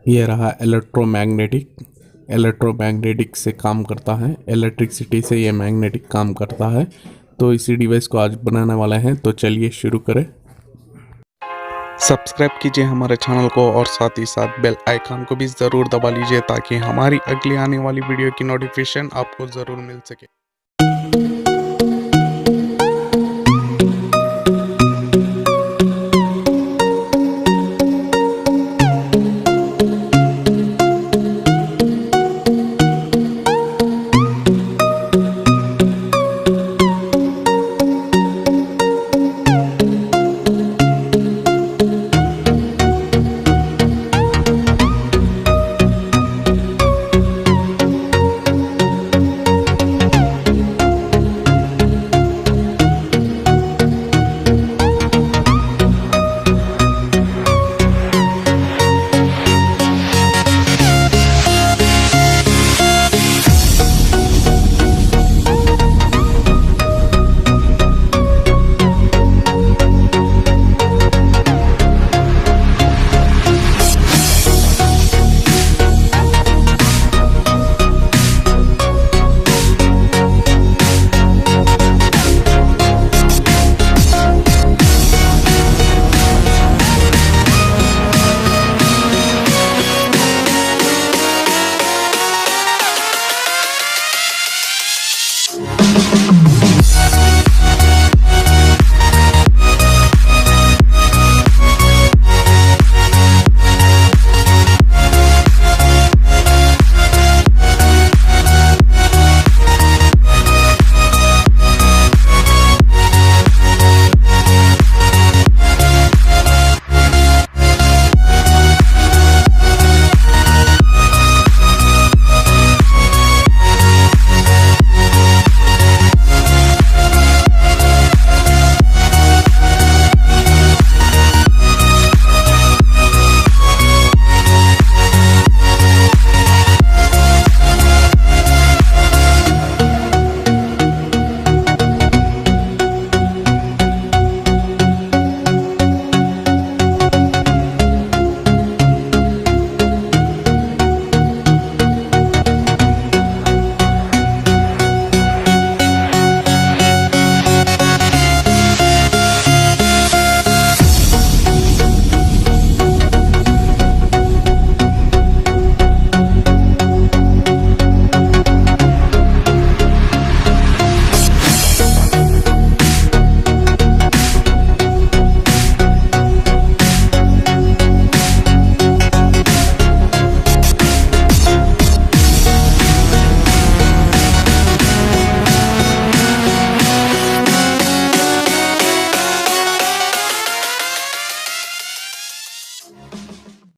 ये रहा इलेक्ट्रोमैग्नेटिक से काम करता है, इलेक्ट्रिसिटी से ये मैग्नेटिक काम करता है। तो इसी डिवाइस को आज बनाने वाले हैं, तो चलिए शुरू करें। सब्सक्राइब कीजिए हमारे चैनल को और साथ ही साथ बेल आइकन को भी ज़रूर दबा लीजिए ताकि हमारी अगली आने वाली वीडियो की नोटिफिकेशन आपको ज़रूर मिल सके।